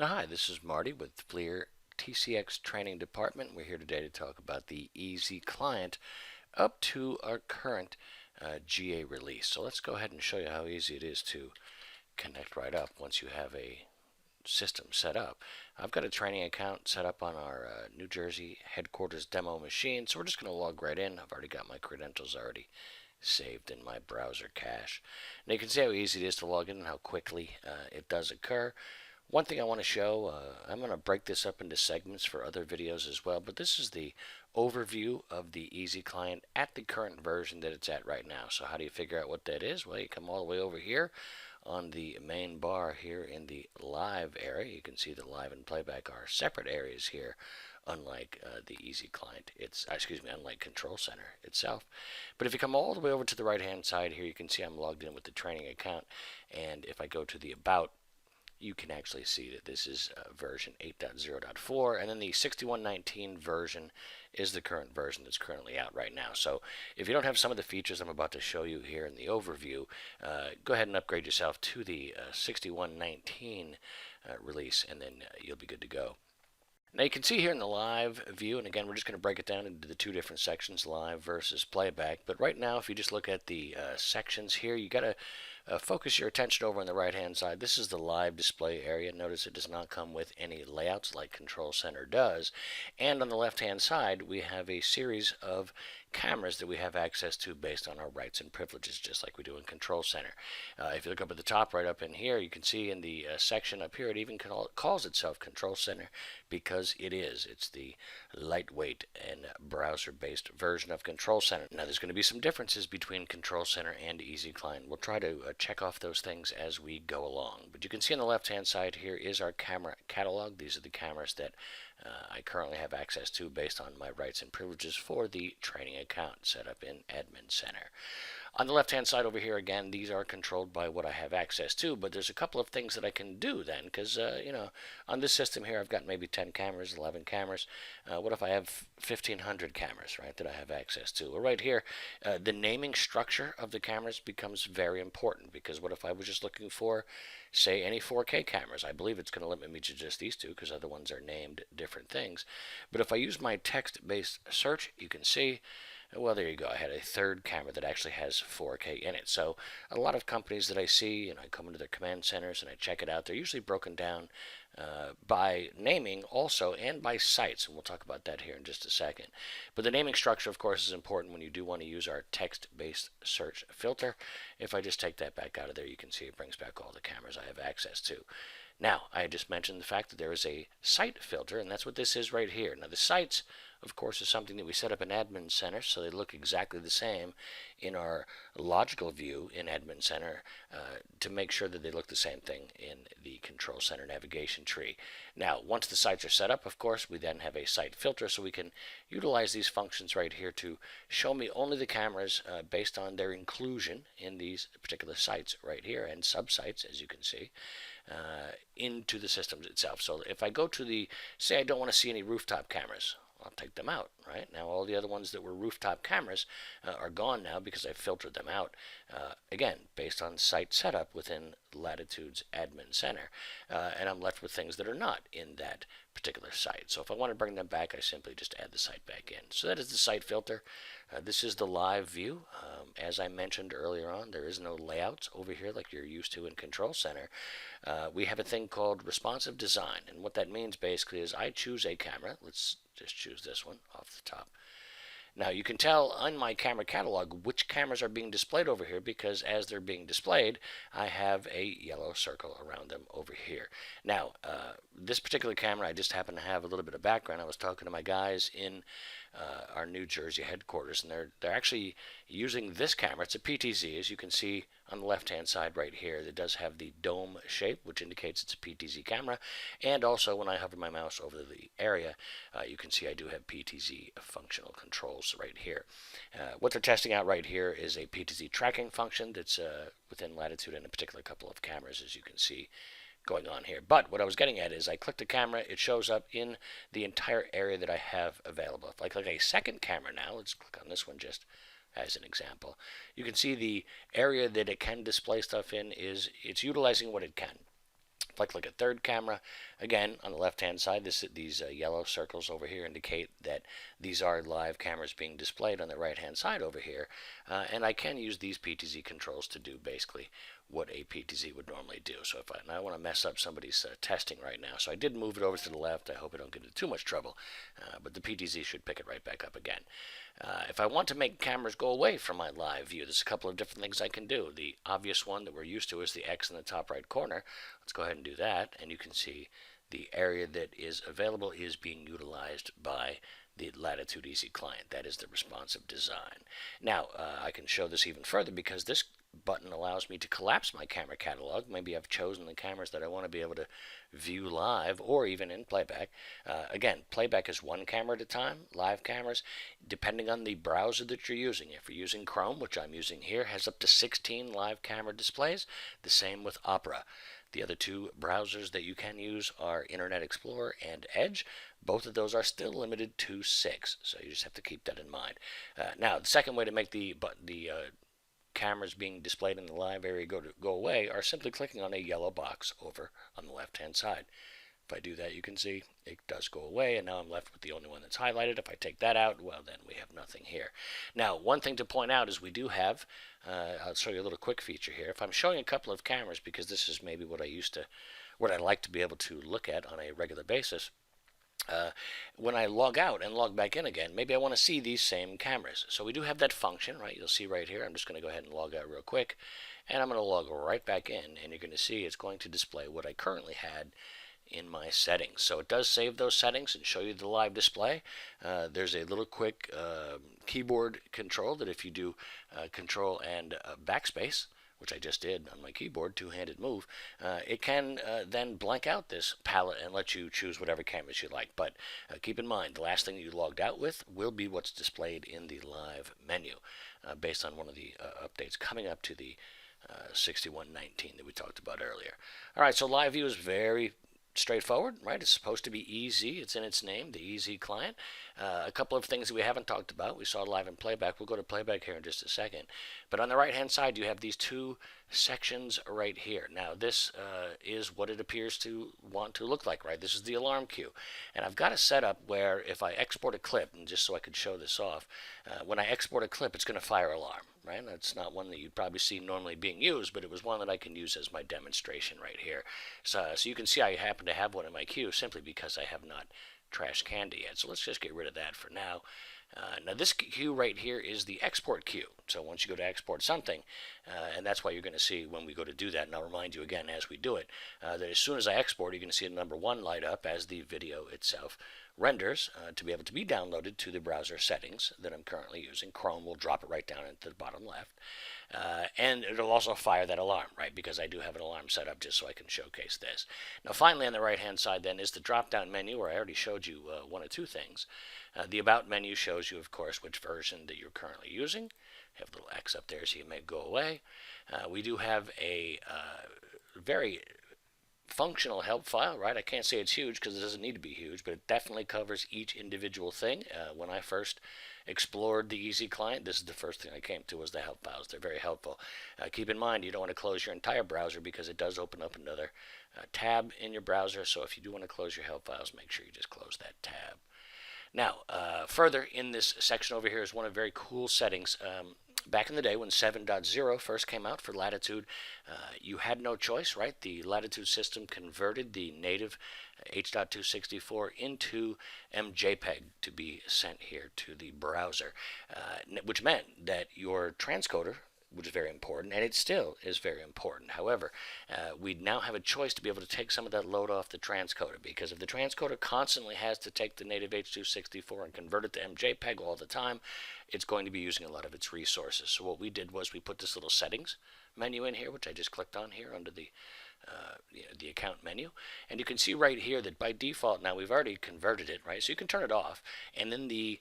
Hi, this is Marty with FLIR TCX Training Department. We're here today to talk about the Easy Client up to our current GA release. So let's go ahead and show you how easy it is to connect right up once you have a system set up. I've got a training account set up on our New Jersey headquarters demo machine, so we're just going to log right in. I've already got my credentials already saved in my browser cache. Now you can see how easy it is to log in and how quickly it does occur. One thing I want to show, I'm going to break this up into segments for other videos as well, but this is the overview of the Easy Client at the current version that it's at right now. So how do you figure out what that is? Well, you come all the way over here on the main bar here in the live area. You can see the live and playback are separate areas here, unlike the Easy Client. Unlike Control Center itself. But if you come all the way over to the right hand side here, you can see I'm logged in with the training account, and if I go to the About, you can actually see that this is version 8.0.4, and then the 6119 version is the current version that's currently out right now. So if you don't have some of the features I'm about to show you here in the overview, go ahead and upgrade yourself to the 6119 release, and then you'll be good to go. Now you can see here in the live view, and again we're just going to break it down into the two different sections, live versus playback. But right now, if you just look at the sections here, you got to focus your attention over on the right hand side. This is the live display area. Notice it does not come with any layouts like Control Center does. And on the left hand side, we have a series of cameras that we have access to based on our rights and privileges, just like we do in Control Center. If you look up at the top, right up in here, you can see in the section up here, it even calls itself Control Center because it is. It's the lightweight and browser-based version of Control Center. Now, there's going to be some differences between Control Center and Easy Client. We'll try to check off those things as we go along. But you can see on the left-hand side here is our camera catalog. These are the cameras that I currently have access to based on my rights and privileges for the training account set up in Admin Center. On the left-hand side over here, again, these are controlled by what I have access to, but there's a couple of things that I can do then, because, on this system here, I've got maybe 10 cameras, 11 cameras. What if I have 1,500 cameras, right, that I have access to? Well, right here, the naming structure of the cameras becomes very important, because what if I was just looking for, say, any 4K cameras? I believe it's going to limit me to just these two, because other ones are named different things. But if I use my text-based search, you can see, well, there you go. I had a third camera that actually has 4K in it. So a lot of companies that I see, and I come into their command centers and I check it out, they're usually broken down by naming also and by sites, and we'll talk about that here in just a second. But the naming structure, of course, is important when you do want to use our text-based search filter. If I just take that back out of there, you can see it brings back all the cameras I have access to. Now, I just mentioned the fact that there is a site filter, and that's what this is right here. Now, the sites, of course, is something that we set up in Admin Center, so they look exactly the same in our logical view in Admin Center to make sure that they look the same thing in the Control Center navigation tree. Now, once the sites are set up, of course, we then have a site filter, so we can utilize these functions right here to show me only the cameras based on their inclusion in these particular sites right here, and subsites, as you can see, into the systems itself. So if I go to the, say I don't want to see any rooftop cameras, I'll take them out, right? Now all the other ones that were rooftop cameras are gone now because I filtered them out, again, based on site setup within Latitude's Admin Center. And I'm left with things that are not in that particular site. So if I want to bring them back, I simply just add the site back in. So that is the site filter. This is the live view. As I mentioned earlier on, there is no layouts over here like you're used to in Control Center. We have a thing called responsive design, and what that means basically is I choose a camera. Let's just choose this one off the top. Now you can tell on my camera catalog which cameras are being displayed over here, because as they're being displayed, I have a yellow circle around them over here. Now, this particular camera, I just happen to have a little bit of background. I was talking to my guys in our New Jersey headquarters, and they're actually using this camera. It's a PTZ, as you can see on the left-hand side right here. It does have the dome shape, which indicates it's a PTZ camera. And also, when I hover my mouse over the area, you can see I do have PTZ functional controls right here. What they're testing out right here is a PTZ tracking function that's within Latitude and a particular couple of cameras, as you can see going on here. But what I was getting at is I click the camera, it shows up in the entire area that I have available. If I click a second camera now, let's click on this one just as an example, you can see the area that it can display stuff in is it's utilizing what it can. If I click a third camera, again, on the left-hand side, these yellow circles over here indicate that these are live cameras being displayed on the right-hand side over here. And I can use these PTZ controls to do basically what a PTZ would normally do. So if I want to mess up somebody's testing right now, so I did move it over to the left. I hope I don't get into too much trouble, but the PTZ should pick it right back up again. If I want to make cameras go away from my live view, there's a couple of different things I can do. The obvious one that we're used to is the X in the top right corner. Let's go ahead and do that, and you can see the area that is available is being utilized by the Latitude Easy client. That is the responsive design. Now, I can show this even further because this button allows me to collapse my camera catalog. Maybe I've chosen the cameras that I want to be able to view live or even in playback. Again, playback is one camera at a time. Live cameras, depending on the browser that you're using. If you're using Chrome, which I'm using here, has up to 16 live camera displays. The same with Opera. The other two browsers that you can use are Internet Explorer and Edge. Both of those are still limited to 6, so you just have to keep that in mind. Now, the second way to make the cameras being displayed in the live area go away are simply clicking on a yellow box over on the left-hand side. If I do that, you can see it does go away, and now I'm left with the only one that's highlighted. If I take that out, well, then we have nothing here. Now, one thing to point out is we do have, I'll show you a little quick feature here. If I'm showing a couple of cameras, because this is maybe what I like to be able to look at on a regular basis, when I log out and log back in again, maybe I want to see these same cameras. So we do have that function, right? You'll see right here. I'm just going to go ahead and log out real quick, and I'm going to log right back in, and you're going to see it's going to display what I currently had in my settings. So it does save those settings and show you the live display. There's a little quick keyboard control that if you do control and backspace, which I just did on my keyboard, two-handed move, it can then blank out this palette and let you choose whatever cameras you like. But keep in mind, the last thing you logged out with will be what's displayed in the live menu based on one of the updates coming up to the 6119 that we talked about earlier. All right, so live view is very straightforward, right? It's supposed to be easy. It's in its name, the Easy client. A couple of things that we haven't talked about. We saw live and playback. We'll go to playback here in just a second. But on the right-hand side, you have these two sections right here. Now, this is what it appears to want to look like, right? This is the alarm cue. And I've got a setup where if I export a clip, and just so I could show this off, when I export a clip, it's going to fire alarm, right? That's not one that you'd probably see normally being used, but it was one that I can use as my demonstration right here. So you can see I happen to have one in my queue simply because I have not trash candy yet. So let's just get rid of that for now. Now this queue right here is the export queue. So once you go to export something, and that's why you're going to see when we go to do that, and I'll remind you again as we do it, that as soon as I export, you're going to see the number 1 light up as the video itself renders to be able to be downloaded to the browser settings that I'm currently using. Chrome will drop it right down into the bottom left. And it'll also fire that alarm, right, because I do have an alarm set up just so I can showcase this. Now finally on the right hand side then is the drop down menu where I already showed you one or two things. The about menu shows you of course which version that you're currently using. Have a little X up there so you may go away. We do have a very functional help file, right? I can't say it's huge because it doesn't need to be huge, but it definitely covers each individual thing. When I first explored the Easy client, this is the first thing I came to was the help files. They're very helpful. Keep in mind you don't want to close your entire browser because it does open up another tab in your browser. So if you do want to close your help files, make sure you just close that tab. Now, further in this section over here is one of very cool settings. Back in the day when 7.0 first came out for Latitude, you had no choice, right? The Latitude system converted the native H.264 into MJPEG to be sent here to the browser, which meant that your transcoder, which is very important, and it still is very important. However, we now have a choice to be able to take some of that load off the transcoder, because if the transcoder constantly has to take the native H.264 and convert it to MJPEG all the time, it's going to be using a lot of its resources. So what we did was we put this little settings menu in here, which I just clicked on here under the account menu, and you can see right here that by default now we've already converted it, right? So you can turn it off, and then the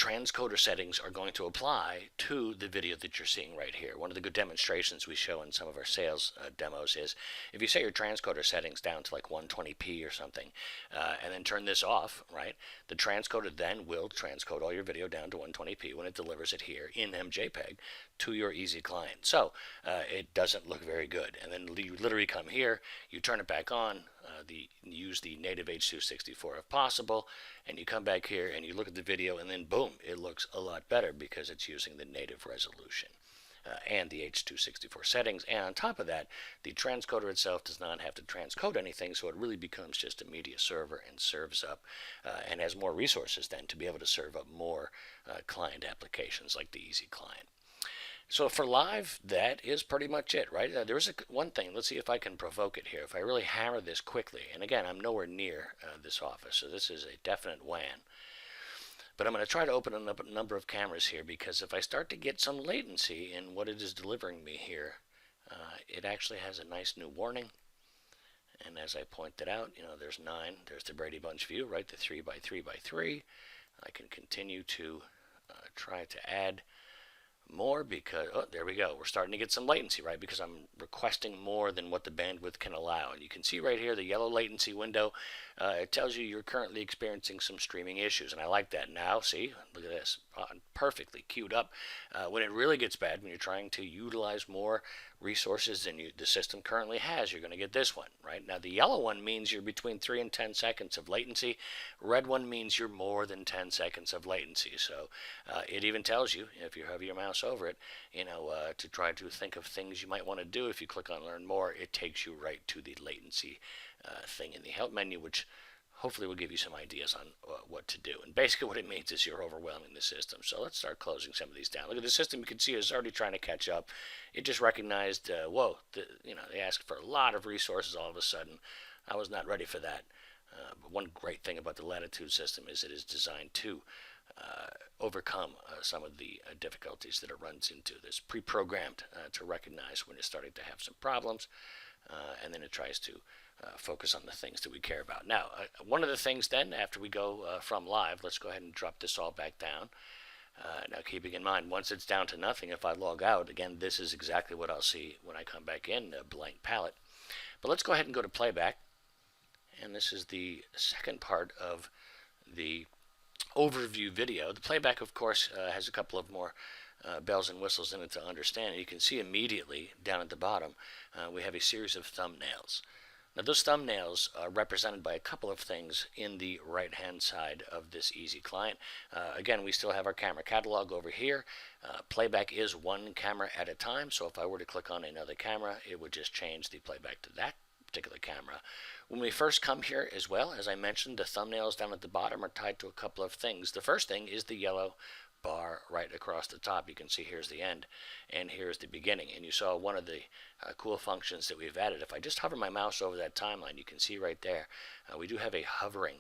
transcoder settings are going to apply to the video that you're seeing right here. One of the good demonstrations we show in some of our sales demos is if you set your transcoder settings down to like 120p or something, and then turn this off, right? The transcoder then will transcode all your video down to 120p when it delivers it here in MJPEG to your Easy client. So it doesn't look very good. And then you literally come here, you turn it back on, use the native H.264 if possible, and you come back here and you look at the video, and then boom, it looks a lot better because it's using the native resolution and the H.264 settings. And on top of that, the transcoder itself does not have to transcode anything, so it really becomes just a media server and serves up and has more resources then to be able to serve up more client applications like the Easy client. So for live, that is pretty much it, right? There's one thing. Let's see if I can provoke it here. If I really hammer this quickly, and again, I'm nowhere near this office, so this is a definite WAN. But I'm going to try to open up a number of cameras here, because if I start to get some latency in what it is delivering me here, it actually has a nice new warning. And as I pointed out, there's 9. There's the Brady Bunch view, right? The 3x3x3. I can continue to try to add more because, oh, there we go. We're starting to get some latency, right? Because I'm requesting more than what the bandwidth can allow. And you can see right here the yellow latency window. It tells you you're currently experiencing some streaming issues, and I like that. Now, see, look at this, perfectly queued up. When it really gets bad, when you're trying to utilize more resources than the system currently has, you're going to get this one, right? Now, the yellow one means you're between 3 and 10 seconds of latency. Red one means you're more than 10 seconds of latency. So it even tells you, if you have your mouse over it, to try to think of things you might want to do. If you click on Learn More, it takes you right to the latency thing in the help menu, which hopefully will give you some ideas on what to do. And basically what it means is you're overwhelming the system. So let's start closing some of these down. Look at the system. You can see it's already trying to catch up. It just recognized, whoa, they asked for a lot of resources all of a sudden. I was not ready for that. But one great thing about the Latitude system is it is designed to overcome some of the difficulties that it runs into. It's pre-programmed to recognize when it's starting to have some problems, and then it tries to focus on the things that we care about. Now, one of the things then, after we go from live, let's go ahead and drop this all back down. Now, keeping in mind, once it's down to nothing, if I log out, again, this is exactly what I'll see when I come back in, a blank palette. But let's go ahead and go to Playback. And this is the second part of the overview video. The Playback, of course, has a couple of more bells and whistles in it to understand. You can see immediately down at the bottom, we have a series of thumbnails. Now, those thumbnails are represented by a couple of things in the right-hand side of this Easy client. Again, we still have our camera catalog over here. Playback is one camera at a time, so if I were to click on another camera, it would just change the playback to that particular camera. When we first come here as well, as I mentioned, the thumbnails down at the bottom are tied to a couple of things. The first thing is the yellow bar right across the top. You can see here's the end and here's the beginning, and you saw one of the cool functions that we've added. If I just hover my mouse over that timeline, you can see right there we do have a hovering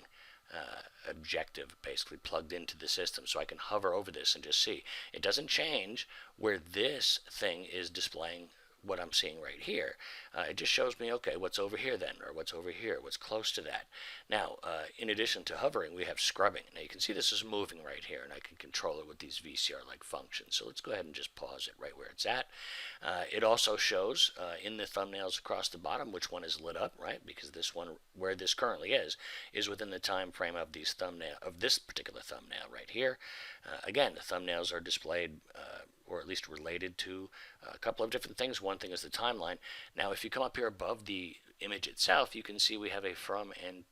objective basically plugged into the system, so I can hover over this and just see. It doesn't change where this thing is displaying what I'm seeing right here. It just shows me, okay, what's over here then, or what's over here, what's close to that. Now, in addition to hovering, we have scrubbing. Now, you can see this is moving right here, and I can control it with these VCR-like functions. So let's go ahead and just pause it right where it's at. It also shows in the thumbnails across the bottom which one is lit up, right? Because this one, where this currently is within the time frame of this particular thumbnail right here. Again, the thumbnails are displayed or at least related to a couple of different things. One thing is the timeline. Now, if you come up here above the image itself, you can see we have a from and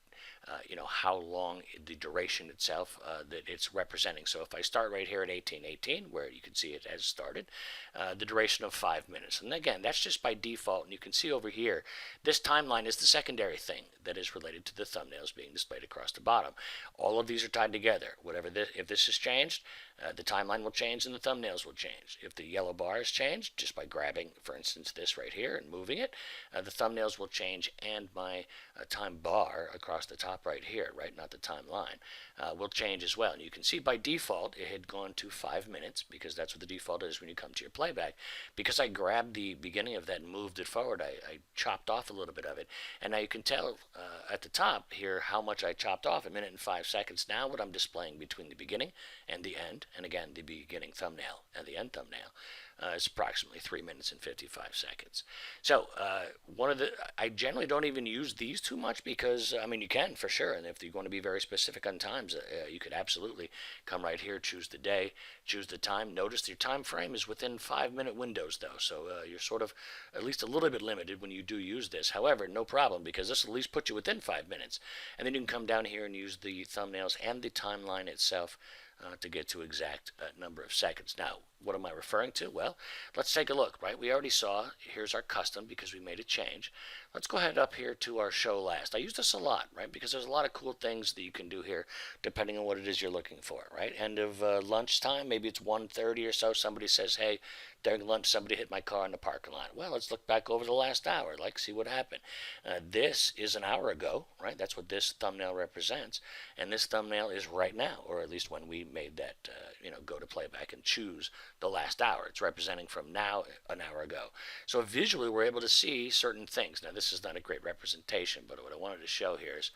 how long the duration itself that it's representing. So if I start right here at 1818, where you can see it has started, the duration of 5 minutes. And again, that's just by default. And you can see over here, this timeline is the secondary thing that is related to the thumbnails being displayed across the bottom. All of these are tied together. If this is changed, the timeline will change and the thumbnails will change. If the yellow bar is changed, just by grabbing, for instance, this right here and moving it, the thumbnails will change, and my time bar across the top top right here, right, not the timeline, will change as well. And you can see by default it had gone to 5 minutes, because that's what the default is when you come to your playback. Because I grabbed the beginning of that and moved it forward, I chopped off a little bit of it. And now you can tell at the top here how much I chopped off, 1 minute and 5 seconds. Now what I'm displaying between the beginning and the end, and again the beginning thumbnail and the end thumbnail, is approximately 3 minutes and 55 seconds. So I generally don't even use these too much, because I mean, you can for sure, and if you're going to be very specific on times, you could absolutely come right here, choose the day, choose the time. Notice your time frame is within 5-minute windows though, so you're sort of at least a little bit limited when you do use this. However, no problem, because this will at least put you within 5 minutes, and then you can come down here and use the thumbnails and the timeline itself to get to exact number of seconds. Now, what am I referring to? Well, let's take a look, right? We already saw, here's our custom because we made a change. Let's go ahead up here to our show last. I use this a lot, right? Because there's a lot of cool things that you can do here depending on what it is you're looking for, right? End of lunchtime, maybe it's 1:30 or so. Somebody says, hey, during lunch somebody hit my car in the parking lot. Well, let's look back over the last hour, like see what happened. This is an hour ago, right? That's what this thumbnail represents. And this thumbnail is right now, or at least when we made that, go to playback and choose the last hour. It's representing from now, an hour ago. So visually we're able to see certain things. Now this is not a great representation, but what I wanted to show here is,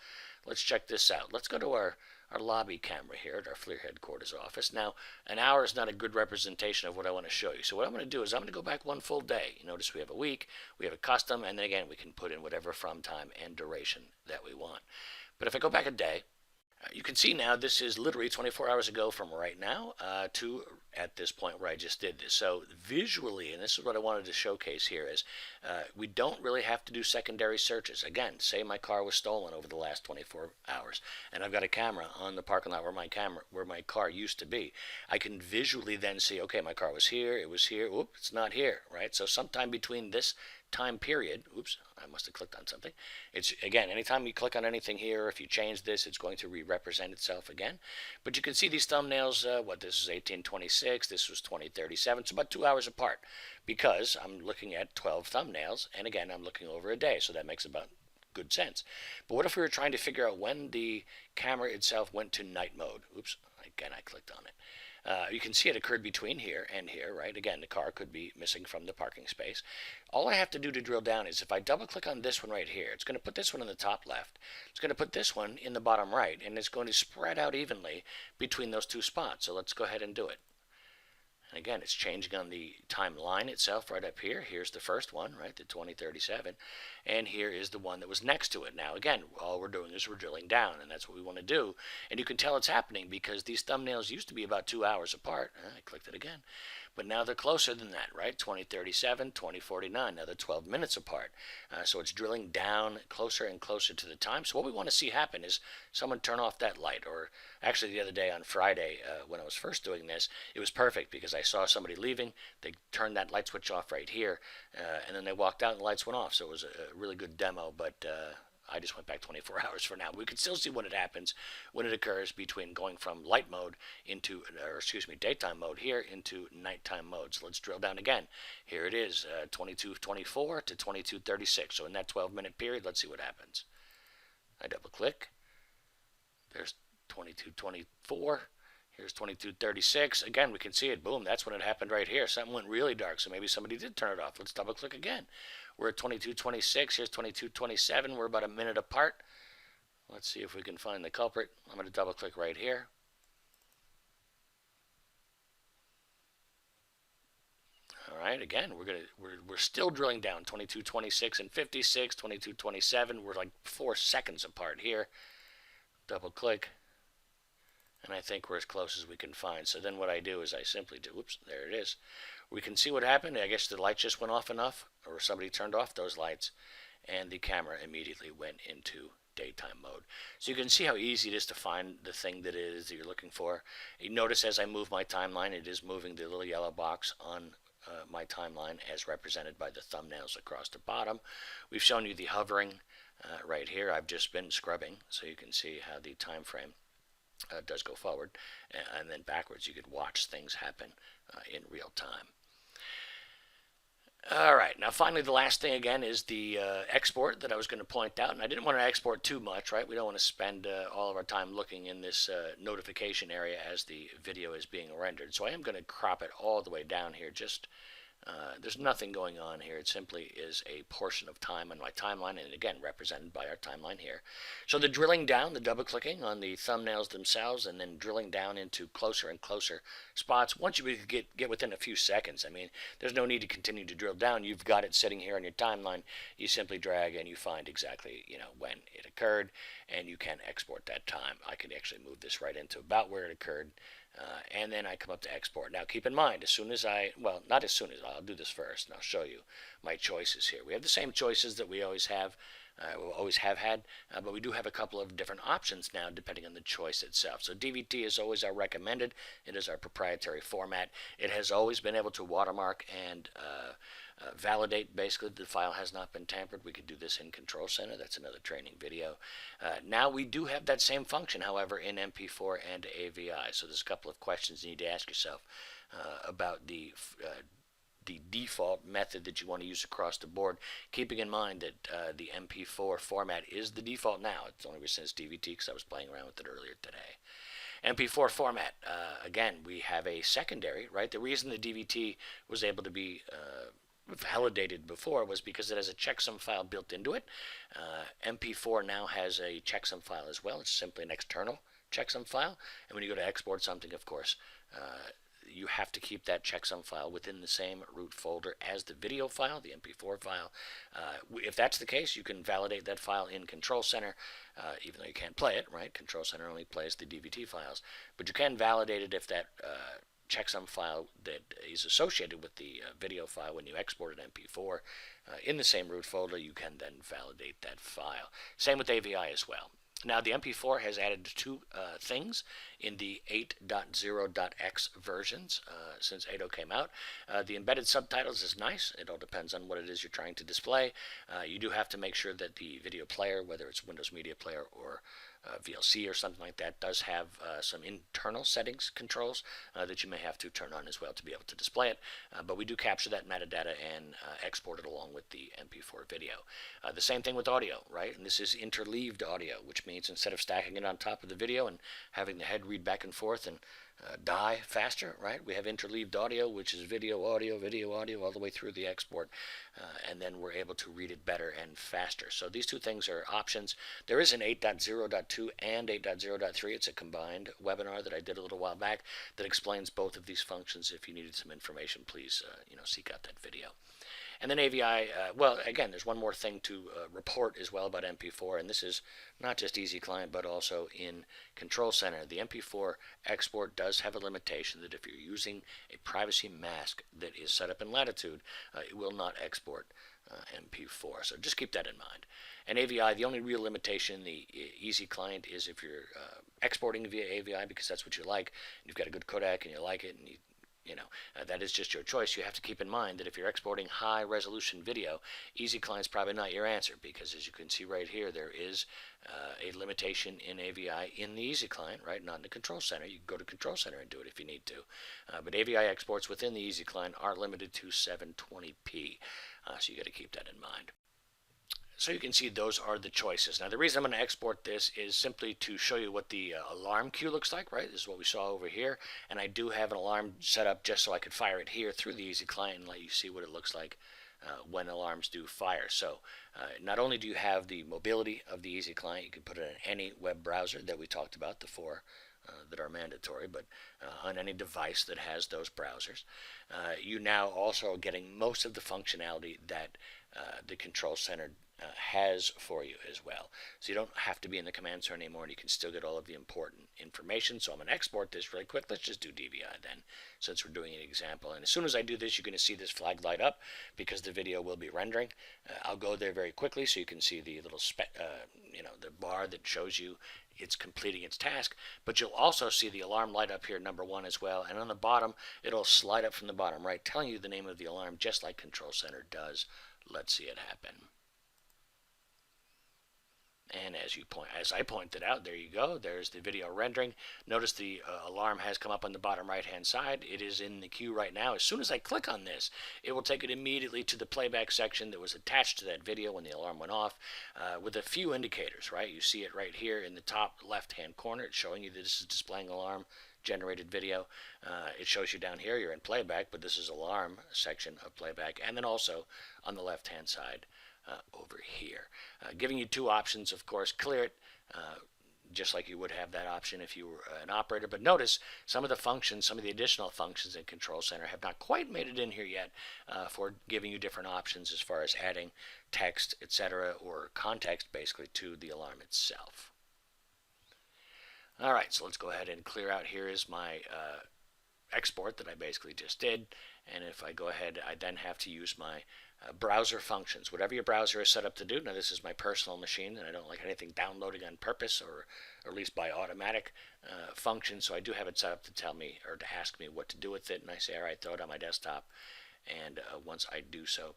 let's check this out. Let's go to our lobby camera here at our FLIR headquarters office. Now, an hour is not a good representation of what I want to show you. So what I'm going to do is I'm going to go back one full day. You notice we have a week, we have a custom, and then again we can put in whatever from time and duration that we want. But if I go back a day, you can see now this is literally 24 hours ago from right now to at this point where I just did this. So visually, and this is what I wanted to showcase here, is we don't really have to do secondary searches. Again, say my car was stolen over the last 24 hours and I've got a camera on the parking lot where my car used to be. I can visually then see, okay, my car was here, it was here, whoop, it's not here, right? So sometime between this time period, oops, I must have clicked on something. It's, again, anytime you click on anything here, if you change this, it's going to re-represent itself again. But you can see these thumbnails, this is 1826, this was 2037, it's about 2 hours apart, because I'm looking at 12 thumbnails, and again, I'm looking over a day, so that makes about good sense. But what if we were trying to figure out when the camera itself went to night mode? Oops, again, I clicked on it. You can see it occurred between here and here, right? Again, the car could be missing from the parking space. All I have to do to drill down is if I double click on this one right here, it's going to put this one in the top left. It's going to put this one in the bottom right, and it's going to spread out evenly between those two spots. So let's go ahead and do it. And again, it's changing on the timeline itself right up here. Here's the first one, right, the 2037. And here is the one that was next to it. Now, again, all we're doing is we're drilling down, and that's what we want to do. And you can tell it's happening because these thumbnails used to be about 2 hours apart. I clicked it again. But now they're closer than that, right? 2037, 2049. Now they're 12 minutes apart. So it's drilling down closer and closer to the time. So what we want to see happen is someone turn off that light. Or actually the other day on Friday when I was first doing this, it was perfect because I saw somebody leaving. They turned that light switch off right here. And then they walked out and the lights went off. So it was a really good demo. But I just went back 24 hours for now. We can still see when it happens, when it occurs between going from light mode into, daytime mode here into nighttime mode. So let's drill down again. Here it is, 22:24 to 22:36. So in that 12-minute period, let's see what happens. I double click. There's 22:24. Here's 22:36. Again, we can see it. Boom, that's when it happened right here. Something went really dark, so maybe somebody did turn it off. Let's double click again. We're at 22:26. Here's 22:27. We're about a minute apart. Let's see if we can find the culprit. I'm going to double click right here. All right, again, we're still drilling down. 22:26 and 56, 22:27. We're like 4 seconds apart here. Double click. And I think we're as close as we can find. So then what I do is I simply do, whoops, there it is. We can see what happened. I guess the light just went off enough, or somebody turned off those lights, and the camera immediately went into daytime mode. So you can see how easy it is to find the thing that it is that you're looking for. You notice as I move my timeline, it is moving the little yellow box on my timeline as represented by the thumbnails across the bottom. We've shown you the hovering right here. I've just been scrubbing, so you can see how the time frame does go forward, and then backwards. You could watch things happen in real time. All right, now finally the last thing again is the export that I was going to point out, and I didn't want to export too much, right? We don't want to spend all of our time looking in this notification area as the video is being rendered. So I am going to crop it all the way down here. There's nothing going on here. It simply is a portion of time on my timeline, and again represented by our timeline here. So the drilling down, the double clicking on the thumbnails themselves, and then drilling down into closer and closer spots. Once you get within a few seconds, I mean, there's no need to continue to drill down. You've got it sitting here on your timeline. You simply drag and you find exactly when it occurred, and you can export that time. I can actually move this right into about where it occurred. And then I come up to export. Now keep in mind, as soon as not as soon as, I'll do this first and I'll show you my choices here. We have the same choices that we always have had, but we do have a couple of different options now depending on the choice itself. So DVT is always our recommended. It is our proprietary format. It has always been able to watermark and validate basically the file has not been tampered. We could do this in Control Center. That's another training video. Now we do have that same function, however, in MP4 and AVI. So there's a couple of questions you need to ask yourself about the default method that you want to use across the board, keeping in mind that the MP4 format is the default now. It's only since DVT because I was playing around with it earlier today. MP4 format, again, we have a secondary, right? The reason the DVT was able to be validated before was because it has a checksum file built into it. MP4 now has a checksum file as well. It's simply an external checksum file. And when you go to export something, of course, you have to keep that checksum file within the same root folder as the video file, the MP4 file. If that's the case, you can validate that file in Control Center, even though you can't play it, right? Control Center only plays the DVT files. But you can validate it if that checksum file that is associated with the video file, when you export an MP4 in the same root folder, you can then validate that file. Same with AVI as well. Now the MP4 has added two things in the 8.0.x versions since 8.0 came out. The embedded subtitles is nice. It all depends on what it is you're trying to display. You do have to make sure that the video player, whether it's Windows Media Player or VLC or something like that, does have some internal settings controls that you may have to turn on as well to be able to display it. But we do capture that metadata and export it along with the MP4 video. The same thing with audio, right? And this is interleaved audio, which means instead of stacking it on top of the video and having the head read back and forth and die faster, right? We have interleaved audio, which is video, audio, all the way through the export, and then we're able to read it better and faster. So these two things are options. There is an 8.0.2 and 8.0.3. It's a combined webinar that I did a little while back that explains both of these functions. If you needed some information, please seek out that video. And then AVI, well, again, there's one more thing to report as well about MP4, and this is not just Easy Client, but also in Control Center. The MP4 export does have a limitation that if you're using a privacy mask that is set up in Latitude, it will not export MP4. So just keep that in mind. And AVI, the only real limitation in the Easy Client is if you're exporting via AVI because that's what you like, and you've got a good codec and you like it, and that is just your choice. You have to keep in mind that if you're exporting high resolution video, Easy Client's probably not your answer, because as you can see right here, there is a limitation in AVI in the Easy Client, right? Not in the Control Center. You can go to Control Center and do it if you need to. But AVI exports within the Easy Client are limited to 720p. So you got to keep that in mind. So you can see those are the choices. Now the reason I'm going to export this is simply to show you what the alarm cue looks like, right? This is what we saw over here. And I do have an alarm set up just so I could fire it here through the Easy Client and let you see what it looks like when alarms do fire. So not only do you have the mobility of the Easy Client, you can put it in any web browser that we talked about, the four that are mandatory, but on any device that has those browsers. You now also are getting most of the functionality that the Control Center has for you as well. So you don't have to be in the command center anymore, and you can still get all of the important information. So I'm going to export this really quick. Let's just do DVI then, since we're doing an example. And as soon as I do this, you're going to see this flag light up because the video will be rendering. I'll go there very quickly so you can see the little the bar that shows you it's completing its task, but you'll also see the alarm light up here, number 1 as well, and on the bottom it'll slide up from the bottom right, telling you the name of the alarm just like Control Center does. Let's see it happen. And as I pointed out, there you go. There's the video rendering. Notice the alarm has come up on the bottom right-hand side. It is in the queue right now. As soon as I click on this, it will take it immediately to the playback section that was attached to that video when the alarm went off, with a few indicators. Right, you see it right here in the top left-hand corner. It's showing you that this is displaying alarm generated video. It shows you down here you're in playback, but this is alarm section of playback, and then also on the left-hand side over here. Giving you two options, of course: clear it, just like you would have that option if you were an operator. But notice some of the functions, some of the additional functions in Control Center have not quite made it in here yet, for giving you different options as far as adding text, etc., or context basically to the alarm itself. All right, so let's go ahead and clear out. Here is my export that I basically just did. And if I go ahead, I then have to use my browser functions. Whatever your browser is set up to do. Now, this is my personal machine, and I don't like anything downloading on purpose, or at least by automatic function. So I do have it set up to tell me, or to ask me what to do with it. And I say, all right, throw it on my desktop. And once I do so,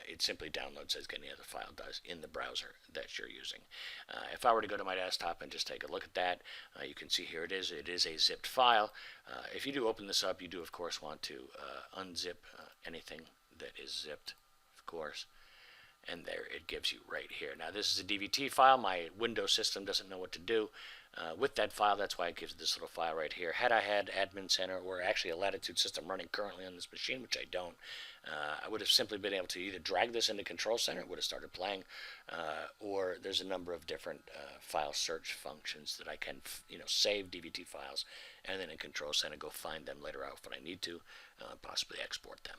it simply downloads as any other file does in the browser that you're using. If I were to go to my desktop and just take a look at that, you can see here it is. It is a zipped file. If you do open this up, you do, of course, want to unzip anything that is zipped, of course. And there it gives you right here. Now, this is a DVT file. My Windows system doesn't know what to do with that file. That's why it gives this little file right here. Had I had Admin Center, or actually a Latitude system running currently on this machine, which I don't, I would have simply been able to either drag this into Control Center, it would have started playing, or there's a number of different file search functions that I can, save DVT files, and then in Control Center go find them later out when I need to, possibly export them.